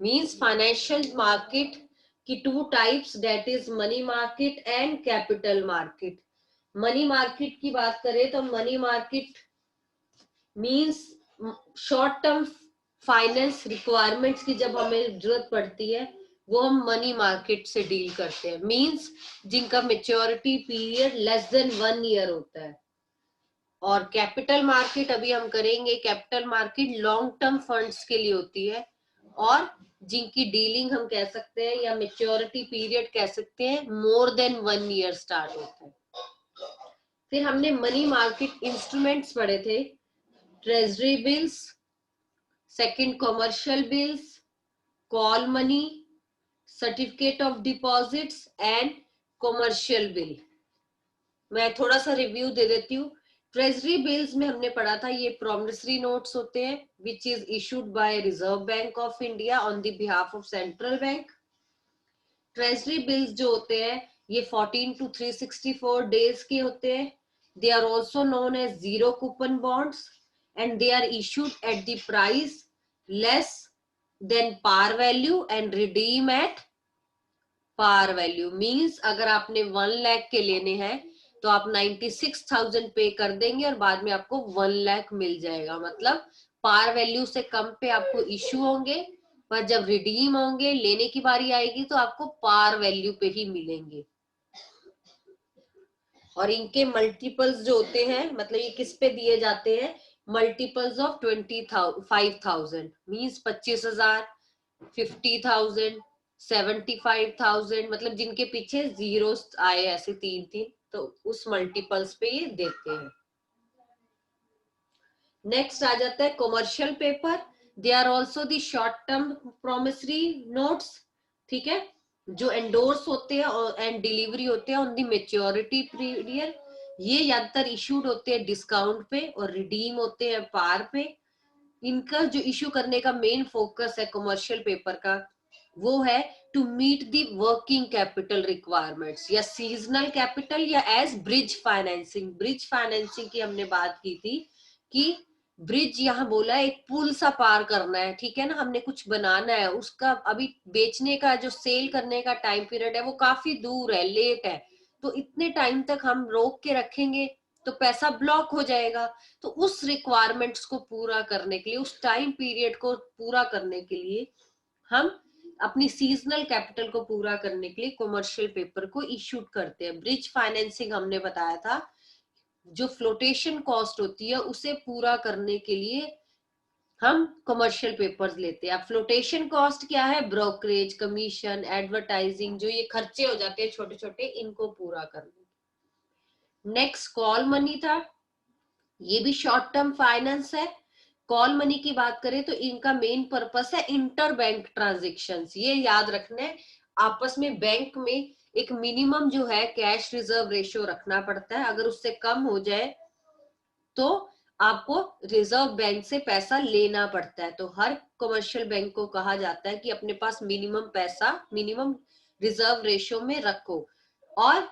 Means financial market की two types, that is money market and capital market. Money market की बात करें तो money market means short term finance requirements की जब हमें जरूरत पड़ती है वो हम मनी मार्केट से डील करते हैं, मींस जिनका maturity period less than 1 year होता है। और कैपिटल मार्केट अभी हम करेंगे, capital market long term funds के लिए होती है और जिनकी डीलिंग हम कह सकते हैं या मेच्योरिटी पीरियड कह सकते हैं मोर देन 1 ईयर स्टार्ट होता है। फिर हमने मनी मार्केट इंस्ट्रूमेंट्स पढ़े थे, treasury bills, second commercial bills, call money, certificate of deposits and commercial bill. मैं थोड़ा सा रिव्यू दे देती हूँ। ट्रेजरी बिल्स में हमने पढ़ा था ये प्रॉमिसरी नोट्स होते हैं which is issued by reserve bank of India on the behalf of central bank. Treasury bills जो होते हैं ये 14 to 364 डेज के होते हैं। They are also known as zero coupon bonds and they are issued at the price less than par value and redeem at par value. Means अगर आपने 1 लाख के लेने हैं तो आप 96,000 पे कर देंगे और बाद में आपको 1 लाख मिल जाएगा, मतलब पार वैल्यू से कम पे आपको इश्यू होंगे, पर जब रिडीम होंगे लेने की बारी आएगी तो आपको पार वैल्यू पे ही मिलेंगे। और इनके मल्टीपल्स जो होते हैं, मतलब ये किस पे दिए जाते हैं, मल्टीपल्स ऑफ 25,000 मीन्स 25,000, 50,000, 75,000, मतलब जिनके पीछे जीरो आए ऐसे 3-3, तो उस मल्टीपल्स पे ये देते हैं। नेक्स्ट आ जाता है commercial paper. They are also the short term promissory notes, ठीक है, जो एंडोर्स होते हैं एंड डिलीवरी होते हैं ऑन दी मेच्योरिटी पीरियड। ये ज्यादातर इशूड होते हैं डिस्काउंट पे और रिडीम होते हैं पार पे। इनका जो इशू करने का मेन फोकस है कमर्शियल पेपर का वो है to meet the working capital requirements या सीजनल कैपिटल या as bridge financing. Bridge financing की हमने बात की थी कि ब्रिज यहाँ बोला है एक पुल सा पार करना है, ठीक है ना, हमने कुछ बनाना है, उसका अभी बेचने का जो सेल करने का टाइम पीरियड है वो काफी दूर है, लेट है, तो इतने टाइम तक हम रोक के रखेंगे तो पैसा ब्लॉक हो जाएगा। तो उस रिक्वायरमेंट्स को पूरा करने के लिए, उस टाइम पीरियड को पूरा करने के लिए हम अपनी सीजनल कैपिटल को पूरा करने के लिए कमर्शियल पेपर को इशूड करते हैं। ब्रिज फाइनेंसिंग हमने बताया था जो फ्लोटेशन कॉस्ट होती है उसे पूरा करने के लिए हम कमर्शियल पेपर्स लेते हैं। अब फ्लोटेशन कॉस्ट क्या है, ब्रोकरेज, कमीशन, एडवर्टाइजिंग, जो ये खर्चे हो जाते हैं छोटे छोटे, इनको पूरा करने। नेक्स्ट कॉल मनी था, ये भी शॉर्ट टर्म फाइनेंस है। कॉल मनी की बात करें तो इनका मेन पर्पस है इंटर बैंक ट्रांजेक्शन्स। ये याद रखना है, आपस में बैंक में एक मिनिमम जो है कैश रिजर्व रेशियो रखना पड़ता है, अगर उससे कम हो जाए तो आपको रिजर्व बैंक से पैसा लेना पड़ता है। तो हर कमर्शियल बैंक को कहा जाता है कि अपने पास मिनिमम पैसा, मिनिमम रिजर्व रेशियो में रखो। और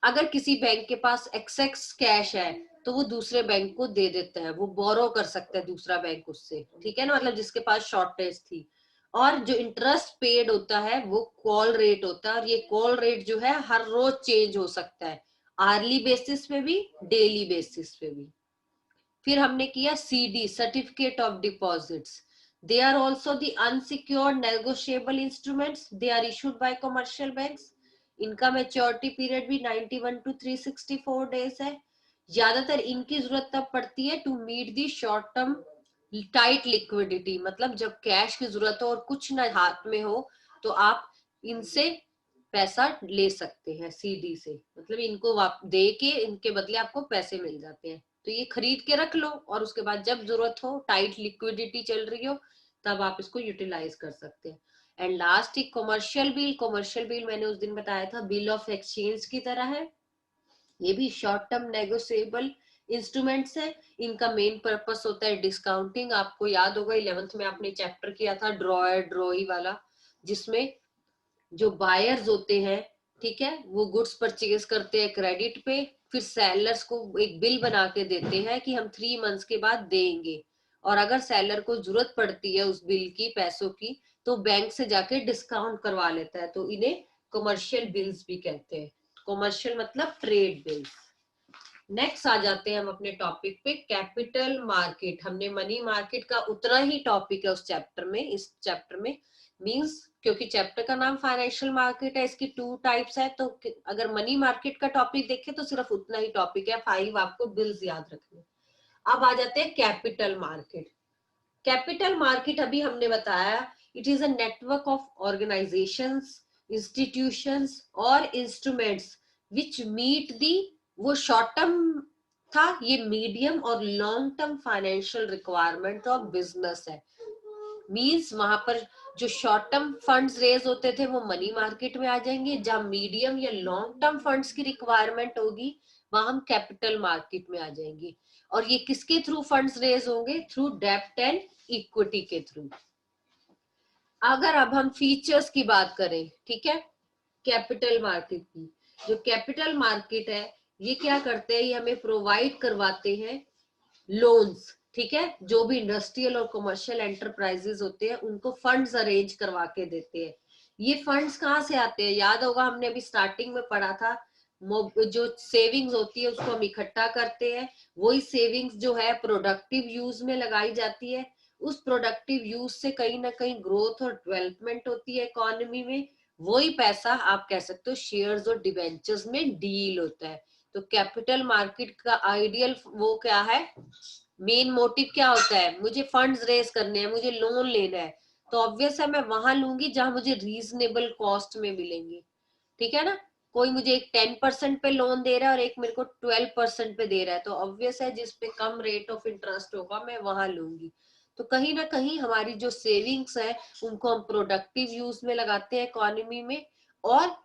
अगर किसी बैंक के पास एक्सेस कैश है तो वो दूसरे बैंक को दे देता है, वो बोरो कर सकता है दूसरा बैंक उससे, ठीक है ना, मतलब जिसके पास शॉर्टेज थी। और जो इंटरेस्ट पेड होता है वो कॉल रेट होता है, और ये कॉल रेट जो है हर रोज चेंज हो सकता है, आर्ली बेसिस पे भी, डेली बेसिस पे भी। फिर हमने किया CD, certificate of deposits. They are also the unsecured negotiable instruments, they are issued by commercial banks. इनका मेच्योरिटी पीरियड भी 91 to 364 डेज है। ज्यादातर इनकी जरूरत तब पड़ती है to meet the short term tight liquidity, मतलब जब कैश की जरूरत हो और कुछ ना हाथ में हो तो आप इनसे पैसा ले सकते हैं सीडी से, मतलब इनको दे के इनके बदले आपको पैसे मिल जाते हैं। तो ये खरीद के रख लो और उसके बाद जब जरूरत हो, टाइट लिक्विडिटी चल रही हो, तब आप इसको यूटिलाइज कर सकते हैं। एंड लास्ट एक कमर्शियल बिल। कमर्शियल बिल मैंने उस दिन बताया था बिल ऑफ एक्सचेंज की तरह है, ये भी शॉर्ट टर्म नेगोशिएबल इंस्ट्रूमेंट्स है। इनका मेन पर्पस होता है डिस्काउंटिंग। आपको याद होगा 11th में आपने चैप्टर किया था ड्रॉयर ड्रॉई वाला, जिसमें जो बायर्स होते हैं, ठीक है, वो गुड्स परचेज करते हैं क्रेडिट पे, फिर सेलर्स को एक बिल बना के देते हैं कि हम 3 मंथ्स के बाद देंगे, और अगर सेलर को जरूरत पड़ती है उस बिल की, पैसों की, तो बैंक से जाके डिस्काउंट करवा लेता है, तो इन्हें कमर्शियल बिल्स भी कहते हैं। कमर्शियल मतलब ट्रेड बिल्स। नेक्स्ट आ जाते हैं हम अपने टॉपिक पे, कैपिटल मार्केट। हमने मनी मार्केट का उतना ही टॉपिक है उस चैप्टर में, इस चैप्टर में मींस क्योंकि चैप्टर का नाम फाइनेंशियल मार्केट है, इसकी 2 टाइप्स है, तो अगर मनी मार्केट का टॉपिक देखें तो सिर्फ उतना ही टॉपिक है, 5 आपको बिल्स याद रखने। अब आ जाते हैं कैपिटल मार्केट। कैपिटल मार्केट अभी हमने बताया, it is a network of organisations, institutions और इंस्ट्रूमेंट्स विच मीट दी, वो शॉर्ट टर्म था, ये मीडियम और long term financial requirement of business है। मींस वहां पर जो शॉर्ट टर्म फंड्स रेज होते थे वो मनी मार्केट में आ जाएंगे, जहां मीडियम या लॉन्ग टर्म फंड्स की रिक्वायरमेंट होगी वहां हम कैपिटल मार्केट में आ जाएंगे। और ये किसके थ्रू फंड्स रेज होंगे? थ्रू डेब्ट एंड इक्विटी के थ्रू। अगर अब हम फीचर्स की बात करें, ठीक है, कैपिटल मार्केट की, जो कैपिटल मार्केट है ये क्या करते हैं, ये हमें प्रोवाइड करवाते हैं लोन्स, ठीक है, जो भी इंडस्ट्रियल और कमर्शियल एंटरप्राइजेस होते हैं उनको फंड्स अरेंज करवा के देते हैं। ये फंड्स कहाँ से आते हैं? याद होगा हमने अभी स्टार्टिंग में पढ़ा था, जो सेविंग्स होती है उसको हम इकट्ठा करते हैं, वही सेविंग्स जो है प्रोडक्टिव यूज में लगाई जाती है, उस प्रोडक्टिव यूज से कहीं ना कहीं ग्रोथ और डेवलपमेंट होती है इकोनॉमी में, वही पैसा आप कह सकते हो शेयर्स और डिवेंचर्स में डील होता है। तो कैपिटल मार्केट का आइडियल वो क्या है, मेन मोटिव क्या होता है, मुझे फंड्स रेज करने हैं, मुझे लोन लेना है, तो ऑब्वियस है मैं वहां लूंगी जहां मुझे रीजनेबल कॉस्ट में मिलेंगी, ठीक है ना। कोई मुझे एक 10% पे लोन दे रहा है और एक मेरे को 12% पे दे रहा है, तो ऑब्वियस है जिस पे कम रेट ऑफ इंटरेस्ट होगा मैं वहां लूंगी। तो कहीं ना कहीं हमारी जो सेविंग्स है उनको हम प्रोडक्टिव यूज में लगाते हैं इकोनॉमी में, और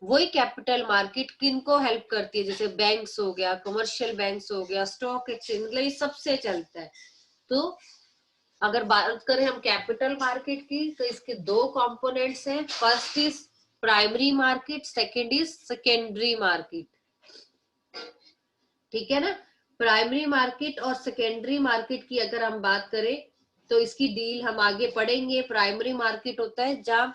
वही कैपिटल मार्केट किनको हेल्प करती है, जैसे बैंक्स हो गया, कमर्शियल बैंक्स हो गया, स्टॉक एक्सचेंज, मतलब ये सबसे चलता है। तो अगर बात करें हम कैपिटल मार्केट की तो इसके 2 कंपोनेंट्स हैं, first is primary market, second is secondary market, ठीक है ना। प्राइमरी मार्केट और सेकेंडरी मार्केट की अगर हम बात करें तो इसकी डील हम आगे पढ़ेंगे। प्राइमरी मार्केट होता है जहां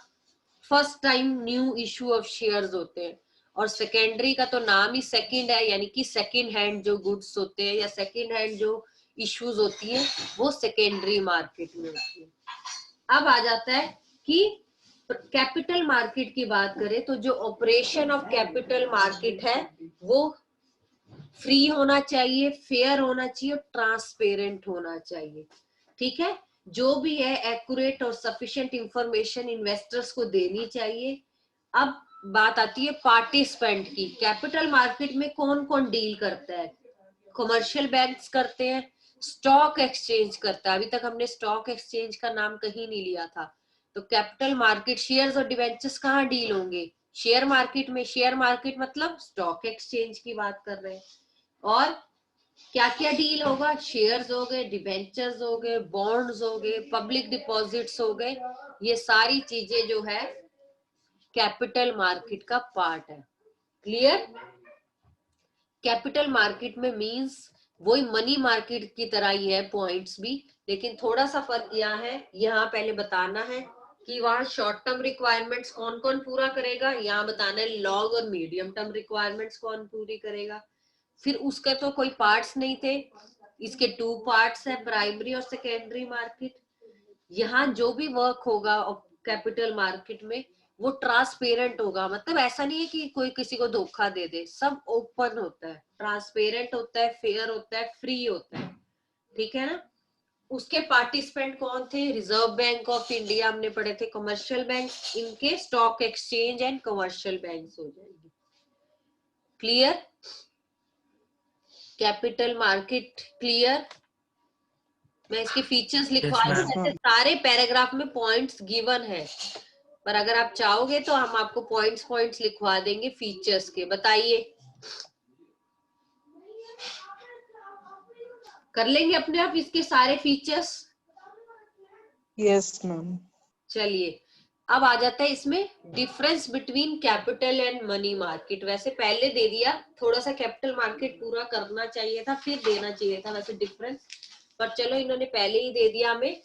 first time new issue of shares होते हैं, और सेकेंडरी का तो नाम ही सेकंड है, यानी कि सेकंड हैंड जो गुड्स होते हैं या सेकंड हैंड जो इश्यूज होती है वो सेकेंडरी मार्केट में होती है। अब आ जाता है कि कैपिटल मार्केट की बात करें तो जो ऑपरेशन ऑफ कैपिटल मार्केट है वो फ्री होना चाहिए, फेयर होना चाहिए और ट्रांसपेरेंट होना चाहिए, ठीक है। जो भी है एक्यूरेट और सफिशिएंट इंफॉर्मेशन इन्वेस्टर्स को देनी चाहिए। अब बात आती है पार्टिसिपेंट की। कैपिटल मार्केट में कौन कौन डील करता है? कमर्शियल बैंक्स करते हैं, स्टॉक एक्सचेंज करता है, अभी तक हमने स्टॉक एक्सचेंज का नाम कहीं नहीं लिया था। तो कैपिटल मार्केट शेयर्स और डिवेंचर्स कहाँ डील होंगे? शेयर मार्केट में। शेयर मार्केट मतलब स्टॉक एक्सचेंज की बात कर रहे हैं। और क्या क्या डील होगा? शेयर्स हो गए, डिवेंचर्स हो गए, बॉन्ड्स हो गए, पब्लिक डिपॉजिट्स हो गए, ये सारी चीजें जो है कैपिटल मार्केट का पार्ट है। क्लियर? कैपिटल मार्केट में मींस वही मनी मार्केट की तरह ही है पॉइंट्स भी, लेकिन थोड़ा सा फर्क यहाँ है, यहाँ पहले बताना है कि वहां शॉर्ट टर्म रिक्वायरमेंट्स कौन कौन पूरा करेगा, यहाँ बताना है लॉन्ग और मीडियम टर्म रिक्वायरमेंट्स कौन पूरी करेगा। फिर उसके तो कोई पार्ट्स नहीं थे, इसके 2 पार्ट्स है, प्राइमरी और सेकेंडरी मार्केट। यहाँ जो भी वर्क होगा कैपिटल मार्केट में वो ट्रांसपेरेंट होगा, मतलब ऐसा नहीं है कि कोई किसी को धोखा दे दे, सब ओपन होता है, ट्रांसपेरेंट होता है, फेयर होता है, फ्री होता है, ठीक है ना। उसके पार्टिसिपेंट कौन थे? रिजर्व बैंक ऑफ इंडिया हमने पढ़े थे, कमर्शियल बैंक, इनके stock exchange and commercial bank हो जाएंगे। क्लियर? Capital market clear? मैं इसके फीचर्स लिखवा दूं, ऐसे सारे पैराग्राफ में पॉइंट्स गिवन है, पर अगर आप चाहोगे तो हम आपको पॉइंट्स पॉइंट्स लिखवा देंगे फीचर्स के। बताइए, कर लेंगे अपने आप इसके सारे फीचर्स? Yes ma'am. चलिए, अब आ जाता है इसमें difference between capital and money market. वैसे पहले दे दिया, थोड़ा सा कैपिटल मार्केट पूरा करना चाहिए था, फिर देना चाहिए था वैसे डिफरेंस, पर चलो इन्होंने पहले ही दे दिया हमें।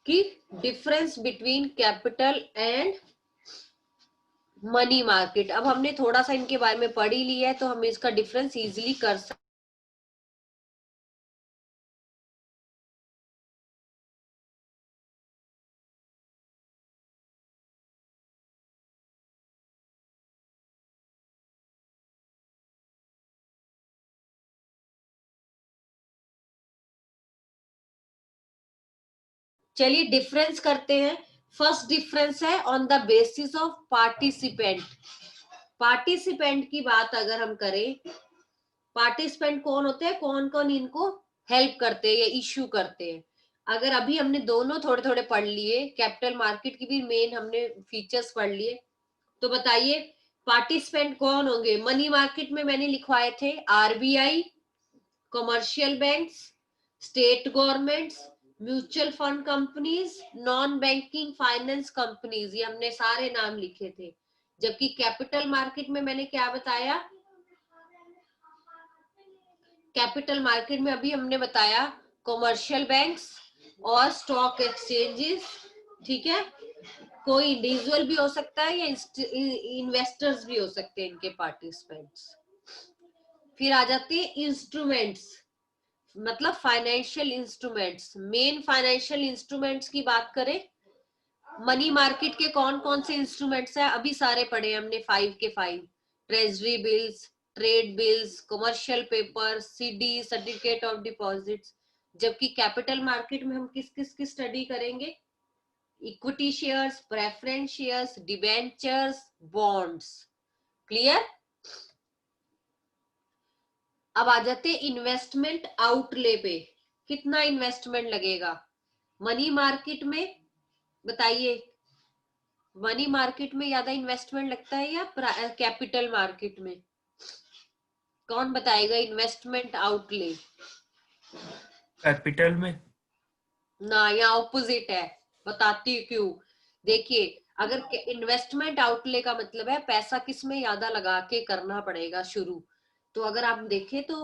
कि difference between capital and money market. अब हमने थोड़ा सा इनके बारे में पढ़ ही लिया है तो हम इसका डिफरेंस इजीली कर सकते। चलिए डिफरेंस करते हैं। फर्स्ट डिफरेंस है on the basis of participant. Participant की बात अगर हम करें, पार्टिसिपेंट कौन होते हैं, कौन कौन इनको हेल्प करते हैं या इश्यू करते हैं। अगर अभी हमने दोनों थोड़े थोड़े पढ़ लिए, कैपिटल मार्केट की भी मेन हमने फीचर्स पढ़ लिए, तो बताइए पार्टिसिपेंट कौन होंगे। मनी मार्केट में मैंने लिखवाए थे RBI, commercial banks, state governments, mutual fund companies, non banking finance companies, ये हमने सारे नाम लिखे थे। जबकि कैपिटल मार्केट में मैंने क्या बताया, कैपिटल मार्केट में अभी हमने बताया कमर्शियल बैंक्स और स्टॉक एक्सचेंजेस, ठीक है। कोई इंडिविजुअल भी हो सकता है या इन्वेस्टर्स भी हो सकते हैं इनके पार्टिसिपेंट्स। फिर आ जाते हैं इंस्ट्रूमेंट्स, मतलब financial instruments. Main financial instruments की बात करें, मनी मार्केट के कौन कौन से इंस्ट्रूमेंट्स हैं, अभी सारे पढ़े हमने 5 के 5। Treasury bills, trade bills, commercial paper, CD, certificate of deposits. जबकि कैपिटल मार्केट में हम किस किस की स्टडी करेंगे, equity shares, preference shares, debentures, bonds. Clear. अब आ जाते हैं इन्वेस्टमेंट आउटले पे, कितना इन्वेस्टमेंट लगेगा मनी मार्केट में, बताइए। मनी मार्केट में ज्यादा इन्वेस्टमेंट लगता है या कैपिटल मार्केट में, कौन बताएगा इन्वेस्टमेंट आउटले। कैपिटल में। ना, यहाँ ऑपोजिट है, बताती हूँ क्यों। देखिए, अगर इन्वेस्टमेंट आउटले का मतलब है पैसा किस में ज्यादा लगा के करना पड़ेगा शुरू, तो अगर आप देखें तो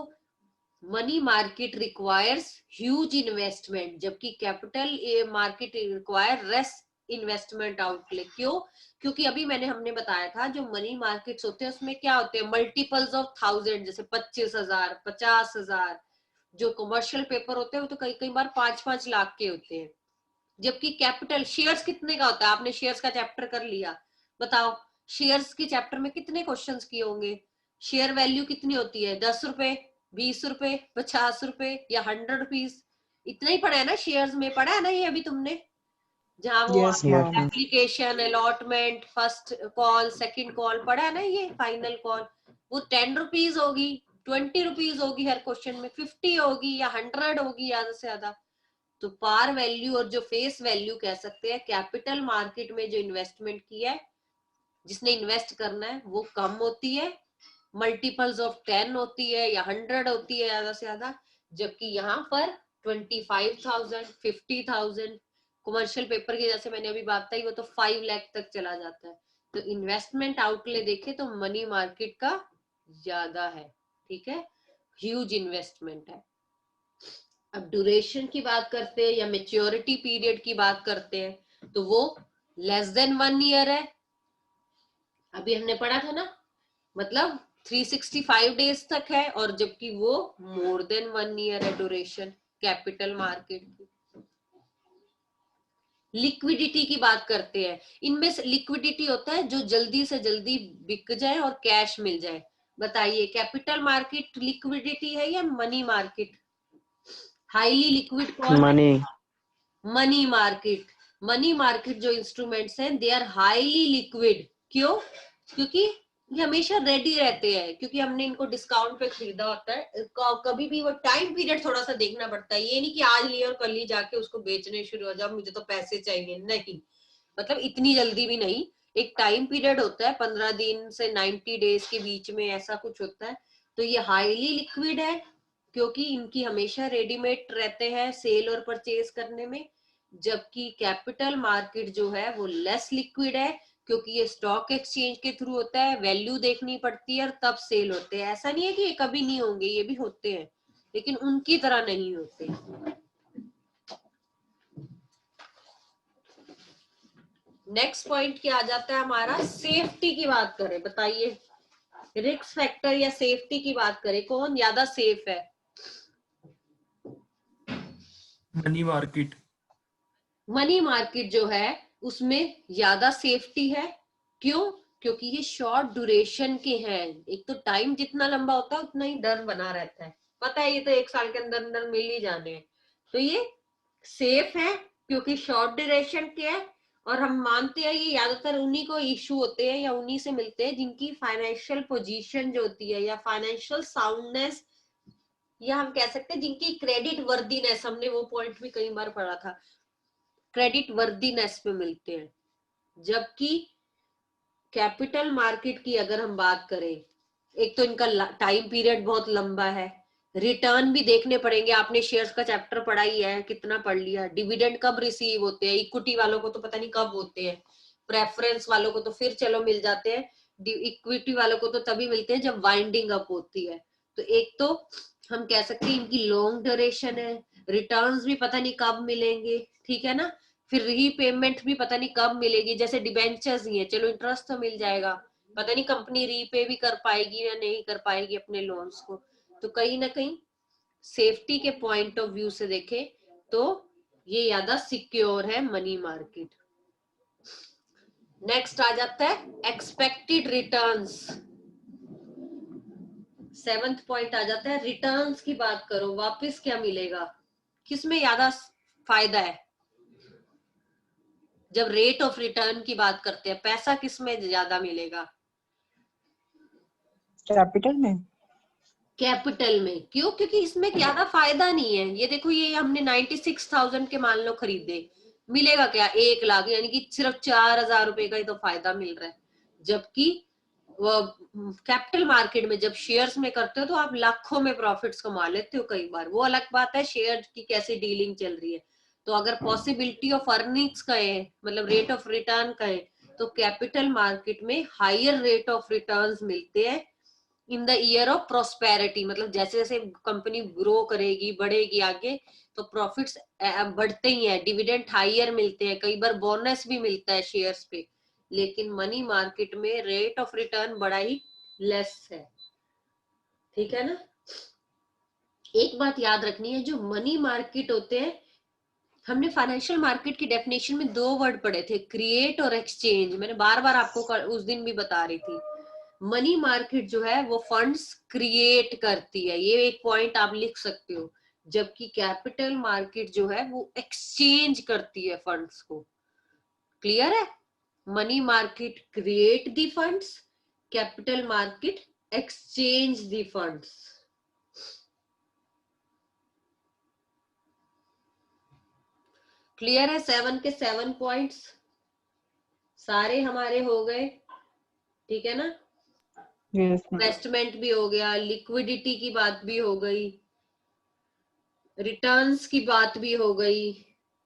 money market requires huge investment, जबकि capital market require less investment outlay. क्यों? क्योंकि अभी हमने बताया था जो मनी मार्केट्स होते हैं उसमें क्या होते हैं, मल्टीपल्स ऑफ 1000, जैसे 25,000, 50,000। जो कमर्शियल पेपर होते हैं वो तो कई कई बार 5-5 लाख के होते हैं। जबकि कैपिटल शेयर्स कितने का होता है, आपने शेयर्स का चैप्टर कर लिया, बताओ शेयर्स के चैप्टर में कितने क्वेश्चंस किए होंगे। शेयर वैल्यू कितनी होती है, 10 रुपए, 20 रुपए, 50 रुपए या 100 रुपीज। इतना ही पढ़ा है ना, शेयर्स में पढ़ा है ना ये अभी तुमने, जहाँ वो Yes, yes ma'am. Application, allotment, first call, second call पढ़ा है ना, ये फाइनल कॉल। वो 10 रुपीज होगी, 20 रुपीज होगी हर क्वेश्चन में, 50 होगी या 100 होगी ज्यादा से ज्यादा। तो पार वैल्यू और जो फेस वैल्यू कह सकते हैं कैपिटल मार्केट में जो इन्वेस्टमेंट की है, जिसने इन्वेस्ट करना है, वो कम होती है, मल्टीपल्स ऑफ 10 होती है या 100 होती है ज्यादा से ज्यादा। जबकि यहाँ पर 25,000, 50,000, कमर्शियल पेपर की जैसे मैंने अभी बात बताई वो तो 5 लाख तक चला जाता है। तो इन्वेस्टमेंट आउटले देखे तो मनी मार्केट का ज्यादा है, ठीक है, ह्यूज इन्वेस्टमेंट है। अब ड्यूरेशन की बात करते हैं या मेच्योरिटी पीरियड की बात करते हैं तो वो लेस देन 1 ईयर है। अभी हमने पढ़ा था ना, मतलब 365 डेज तक है, और जबकि वो मोर देन 1 ईयर है ड्यूरेशन कैपिटल मार्केट की। लिक्विडिटी की बात करते हैं, इनमें से लिक्विडिटी होता है जो जल्दी से जल्दी बिक जाए और कैश मिल जाए। बताइए कैपिटल मार्केट लिक्विडिटी है या मनी मार्केट, हाईली लिक्विड कौन है, money. Money market. Money market जो इंस्ट्रूमेंट्स हैं दे आर हाईली लिक्विड। क्यों? क्योंकि ये हमेशा रेडी रहते हैं, क्योंकि हमने इनको डिस्काउंट पे खरीदा होता है। कभी भी वो टाइम पीरियड थोड़ा सा देखना पड़ता है, ये नहीं कि आज लिए और कल ही जाके उसको बेचने शुरू हो जाओ, मुझे तो पैसे चाहिए, नहीं, मतलब इतनी जल्दी भी नहीं। एक टाइम पीरियड होता है 15 दिन से 90 डेज के बीच में, ऐसा कुछ होता है। तो ये हाईली लिक्विड है क्योंकि इनकी हमेशा रेडीमेड रहते हैं सेल और परचेज करने में। जबकि कैपिटल मार्केट जो है वो लेस लिक्विड है क्योंकि ये स्टॉक एक्सचेंज के थ्रू होता है, वैल्यू देखनी पड़ती है और तब सेल होते हैं। ऐसा नहीं है कि ये कभी नहीं होंगे, ये भी होते हैं, लेकिन उनकी तरह नहीं होते। नेक्स्ट पॉइंट क्या आ जाता है हमारा, सेफ्टी की बात करें, बताइए रिस्क फैक्टर या सेफ्टी की बात करें, कौन ज्यादा सेफ है? Money market. मनी मार्केट जो है उसमें ज्यादा सेफ्टी है। क्यों? क्योंकि ये शॉर्ट ड्यूरेशन के हैं। एक तो टाइम जितना लंबा होता है उतना ही डर बना रहता है, पता है ये तो 1 साल के अंदर अंदर मिल ही जाने हैं। तो ये सेफ है क्योंकि शॉर्ट ड्यूरेशन के है। और हम मानते हैं ये ज्यादातर उन्हीं को इशू होते हैं या उन्हीं से मिलते हैं जिनकी फाइनेंशियल पोजीशन जो होती है या फाइनेंशियल साउंडनेस, या हम कह सकते हैं जिनकी क्रेडिट वर्दीनेस, हमने वो पॉइंट भी कई बार पढ़ा था, क्रेडिट वर्दीनेस पे मिलते हैं। जबकि कैपिटल मार्केट की अगर हम बात करें, एक तो इनका टाइम पीरियड बहुत लंबा है, रिटर्न भी देखने पड़ेंगे। आपने शेयर्स का चैप्टर पढ़ा ही है, कितना पढ़ लिया। डिविडेंड कब रिसीव होते हैं, इक्विटी वालों को तो पता नहीं कब होते हैं, प्रेफरेंस वालों को तो फिर चलो मिल जाते हैं, इक्विटी वालों को तो तभी मिलते हैं जब वाइंडिंग अप होती है। तो एक तो हम कह सकते हैं इनकी लॉन्ग ड्यूरेशन है, रिटर्न्स भी पता नहीं कब मिलेंगे, ठीक है ना। फिर रीपेमेंट भी पता नहीं कब मिलेगी, जैसे डिबेंचर्स ही है, चलो इंटरेस्ट तो मिल जाएगा, पता नहीं कंपनी रीपे भी कर पाएगी या नहीं कर पाएगी अपने लोन्स को। तो कहीं ना कहीं सेफ्टी के पॉइंट ऑफ व्यू से देखें तो ये ज्यादा सिक्योर है मनी मार्केट। नेक्स्ट आ जाता है एक्सपेक्टेड रिटर्न्स। 7th पॉइंट आ जाता है रिटर्न्स की बात करो, वापस क्या मिलेगा, किसमें ज्यादा फायदा है? जब रेट ऑफ रिटर्न की बात करते हैं, पैसा किसमें ज्यादा मिलेगा? कैपिटल में। कैपिटल में। क्यों? क्योंकि इसमें ज्यादा फायदा नहीं है। ये देखो, ये हमने 96,000 के मान लो खरीदे, मिलेगा क्या? 1 लाख, यानी कि सिर्फ 4,000 रुपए का ही तो फायदा मिल रहा है। जबकि वो कैपिटल मार्केट में जब शेयर्स में करते हो तो आप लाखों में प्रॉफिट्स कमा लेते हो कई बार। वो अलग बात है शेयर की कैसी डीलिंग चल रही है। तो अगर पॉसिबिलिटी ऑफ अर्निंग्स कहे, मतलब रेट ऑफ रिटर्न कहे, तो कैपिटल मार्केट में हायर रेट ऑफ रिटर्न्स मिलते हैं in the year of prosperity. मतलब जैसे जैसे कंपनी ग्रो करेगी, बढ़ेगी आगे, तो प्रॉफिट्स बढ़ते ही हैं, डिविडेंड हायर मिलते हैं, कई बार बोनस भी मिलता है शेयर्स पे। लेकिन मनी मार्केट में रेट ऑफ रिटर्न बड़ा ही लेस है, ठीक है ना। एक बात याद रखनी है, जो मनी मार्केट होते हैं, हमने फाइनेंशियल मार्केट की डेफिनेशन में 2 वर्ड पढ़े थे, क्रिएट और एक्सचेंज। मैंने बार बार आपको उस दिन भी बता रही थी, मनी मार्केट जो है वो फंड्स क्रिएट करती है, ये एक पॉइंट आप लिख सकते हो। जबकि कैपिटल मार्केट जो है वो एक्सचेंज करती है फंड्स को। क्लियर है? Money market create the funds, capital market exchange the funds. Clear है? 7 के 7 पॉइंट्स सारे हमारे हो गए, ठीक है ना। Yes ma'am. इन्वेस्टमेंट भी हो गया, लिक्विडिटी की बात भी हो गई, रिटर्न्स की बात भी हो गई,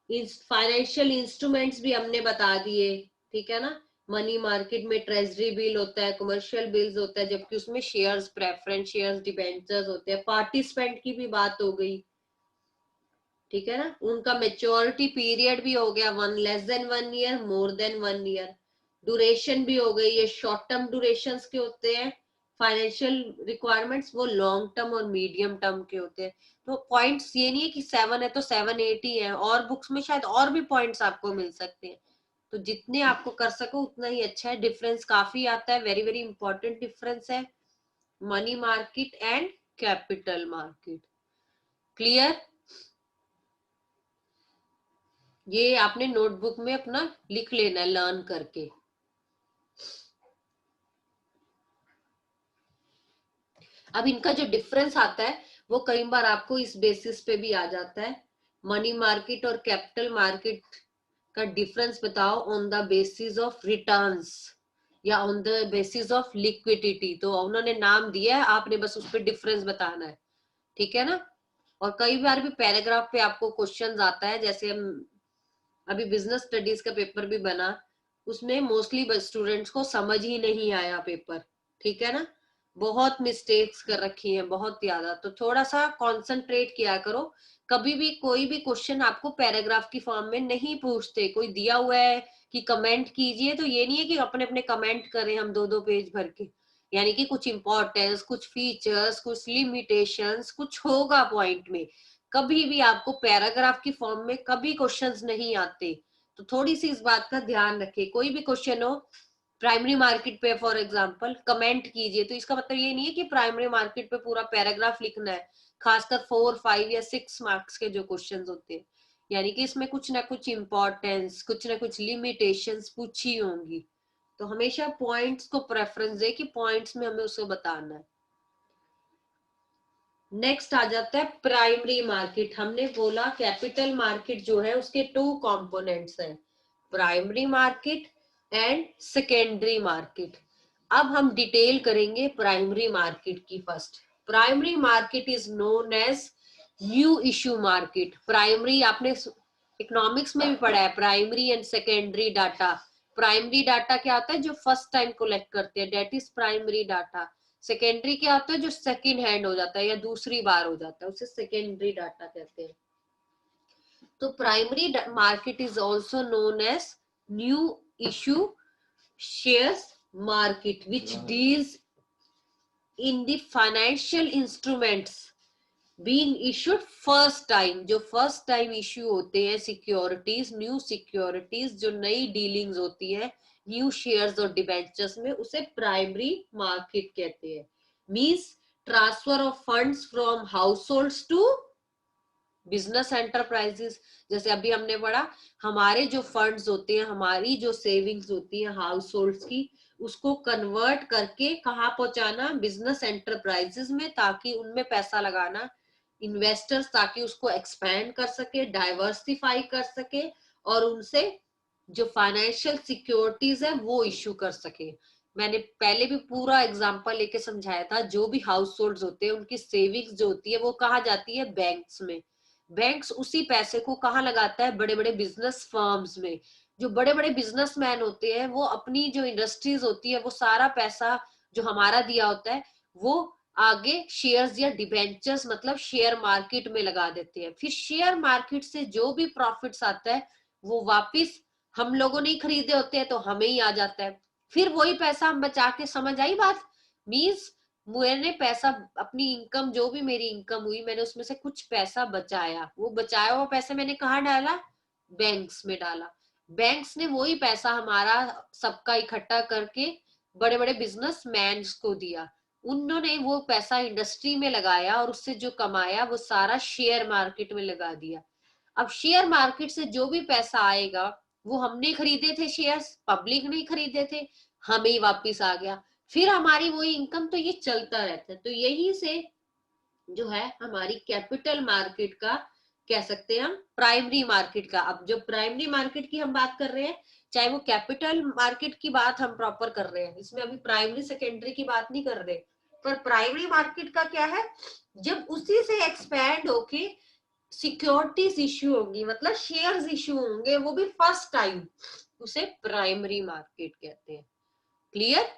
फाइनेंशियल इंस्ट्रूमेंट्स भी हमने बता दिए, ठीक है ना। मनी मार्केट में ट्रेजरी बिल होता है, कमर्शियल बिल्स होता है, जबकि उसमें शेयर्स, प्रेफरेंस शेयर्स, डिबेंचर्स होते हैं। पार्टिसिपेंट की भी बात हो गई, ठीक है ना। उनका मेच्योरिटी पीरियड भी हो गया, less than 1 year, more than 1 year. Duration भी हो गई, ये शॉर्ट टर्म ड्यूरेशन के होते हैं। फाइनेंशियल रिक्वायरमेंट्स वो लॉन्ग टर्म और मीडियम टर्म के होते हैं। तो पॉइंट्स ये नहीं है कि 7 है तो 7 8 ही है, और बुक्स में शायद और भी पॉइंट्स आपको मिल सकते हैं। तो जितने आपको कर सको उतना ही अच्छा है। डिफरेंस काफी आता है, वेरी वेरी इंपॉर्टेंट डिफरेंस है money market and capital market. Clear? ये आपने नोटबुक में अपना लिख लेना है लर्न करके। अब इनका जो डिफरेंस आता है वो कई बार आपको इस बेसिस पे भी आ जाता है, मनी मार्केट और कैपिटल मार्केट का डिफरेंस बताओ on the basis of returns या on the basis of liquidity. तो उन्होंने नाम दिया है, आपने बस उस पर डिफरेंस बताना है, ठीक है ना। और कई बार भी पैराग्राफ पे आपको क्वेश्चंस आता है, जैसे हम अभी बिजनेस स्टडीज का पेपर भी बना, उसमें मोस्टली स्टूडेंट्स को समझ ही नहीं आया पेपर, ठीक है ना। बहुत मिस्टेक्स कर रखी हैं, बहुत ज्यादा। तो थोड़ा सा कंसंट्रेट किया करो। कभी भी कोई भी क्वेश्चन आपको पैराग्राफ की फॉर्म में नहीं पूछते, कोई दिया हुआ है कि कमेंट कीजिए, तो ये नहीं है कि अपने अपने कमेंट करें हम 2-2 पेज भर के। यानी कि कुछ इंपॉर्टेंस, कुछ फीचर्स, कुछ लिमिटेशंस, कुछ होगा पॉइंट में। कभी भी आपको पैराग्राफ की फॉर्म में कभी क्वेश्चंस नहीं आते। तो थोड़ी सी इस बात का ध्यान रखें। कोई भी क्वेश्चन हो प्राइमरी मार्केट पे फॉर एग्जांपल, कमेंट कीजिए, तो इसका मतलब ये नहीं है कि प्राइमरी मार्केट पे पूरा पैराग्राफ लिखना है। खासकर 4, 5 या 6 मार्क्स के जो क्वेश्चंस होते हैं, यानी कि इसमें कुछ ना कुछ इंपॉर्टेंस, कुछ ना कुछ लिमिटेशंस पूछी होंगी। तो हमेशा पॉइंट्स को प्रेफरेंस दे कि पॉइंट्स में हमें उसे बताना है। नेक्स्ट आ जाता है प्राइमरी मार्केट। हमने बोला कैपिटल मार्केट जो है उसके 2 कंपोनेंट्स हैं, primary market and secondary market. अब हम डिटेल करेंगे प्राइमरी मार्केट की। First, primary market is known as new issue market. Primary आपने इकोनॉमिक्स में भी पढ़ा है, primary and secondary data. Primary data क्या होता है, जो फर्स्ट टाइम कलेक्ट करते हैं, that is primary data. Secondary क्या होता है, जो सेकंड हैंड हो जाता है या दूसरी बार हो जाता है, उसे सेकेंडरी डाटा कहते हैं। तो primary market is also known as new issue shares market which deals in the financial instruments being issued first time। जो फर्स्ट टाइम इश्यू होते हैं सिक्योरिटीज, न्यू सिक्योरिटीज, जो नई डीलिंग्स होती है न्यू शेयर्स और डिबेंचर्स में, उसे प्राइमरी मार्केट कहते हैं। Means transfer of funds from households to business enterprises. जैसे अभी हमने पढ़ा, हमारे जो फंड्स होते हैं, हमारी जो सेविंग्स होती है हाउस होल्ड्स की, उसको कन्वर्ट करके कहाँ पहुंचाना, बिजनेस एंटरप्राइजेस में, ताकि उनमें पैसा लगाना इन्वेस्टर्स, ताकि उसको एक्सपैंड कर सके, डाइवर्सिफाई कर सके, और उनसे जो फाइनेंशियल सिक्योरिटीज है वो इश्यू कर सके। मैंने पहले भी पूरा एग्जांपल लेके समझाया था, जो भी हाउस होल्ड्स होते हैं उनकी सेविंग्स जो होती है वो कहाँ जाती है, बैंक्स में। बैंक्स उसी पैसे को कहाँ लगाता है, बड़े बड़े बिजनेस फर्म्स में। जो बड़े बड़े बिजनेसमैन होते हैं वो अपनी जो इंडस्ट्रीज होती है वो सारा पैसा जो हमारा दिया होता है वो आगे शेयर्स या डिबेंचर्स मतलब शेयर मार्केट में लगा देते हैं। फिर शेयर मार्केट से जो भी प्रॉफिट्स आता है वो वापिस हम लोगों ने खरीदे होते हैं तो हमें ही आ जाता है। फिर वही पैसा हम बचा के, समझ आई बात? मीन्स मैंने पैसा, अपनी इनकम, जो भी मेरी इनकम हुई, मैंने उसमें से कुछ पैसा बचाया, वो बचाया हुआ पैसा मैंने कहाँ डाला, बैंक्स में डाला। बैंक्स ने वही पैसा हमारा सबका इकट्ठा करके बड़े बड़े बिजनेसमैन को दिया, उन्होंने वो पैसा इंडस्ट्री में लगाया और उससे जो कमाया वो सारा शेयर मार्केट में लगा दिया। अब शेयर मार्केट से जो भी पैसा आएगा वो हमने खरीदे थे शेयर्स, पब्लिक नहीं खरीदे थे, हमें ही वापिस आ गया, फिर हमारी वही इनकम। तो ये चलता रहता है। तो यही से जो है हमारी कैपिटल मार्केट का कह सकते हैं हम प्राइमरी मार्केट का। अब जो प्राइमरी मार्केट की हम बात कर रहे हैं, चाहे वो कैपिटल मार्केट की बात हम प्रॉपर कर रहे हैं, इसमें अभी प्राइमरी सेकेंडरी की बात नहीं कर रहे, पर प्राइमरी मार्केट का क्या है, जब उसी से एक्सपैंड होके सिक्योरिटीज इश्यू होंगी, मतलब शेयर्स इश्यू होंगे, वो भी फर्स्ट टाइम, उसे प्राइमरी मार्केट कहते हैं। क्लियर?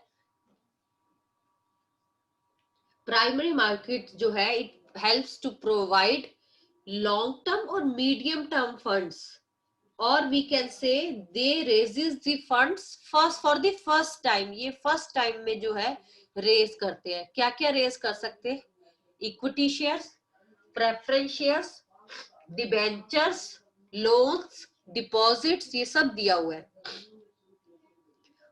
प्राइमरी मार्केट जो है it helps to provide long term और मीडियम टर्म फंड्स, और we can say they raises the funds first for the first time. ये फर्स्ट टाइम में जो है रेज करते हैं। क्या क्या रेज कर सकते हैं? Equity shares, preference shares, debentures, loans, deposits, ये सब दिया हुआ है।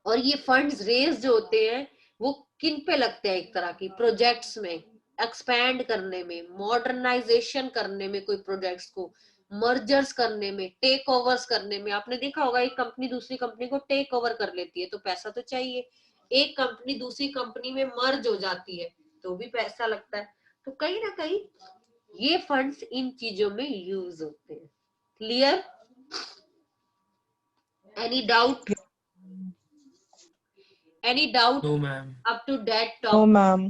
और ये फंड्स रेज जो होते हैं वो किन पे लगते हैं, एक तरह की प्रोजेक्ट्स में, एक्सपैंड करने में, मॉडर्नाइजेशन करने में, कोई प्रोजेक्ट्स को मर्जर्स करने में, टेक ओवर्स करने में। आपने देखा होगा एक कंपनी दूसरी कंपनी को टेक ओवर कर लेती है तो पैसा तो चाहिए, एक कंपनी दूसरी कंपनी में मर्ज हो जाती है तो भी पैसा लगता है। तो कहीं ना कहीं ये फंड्स इन चीजों में यूज होते हैं। Clear? Any doubt? Any doubt No, ma'am. up to that No, topic? ma'am.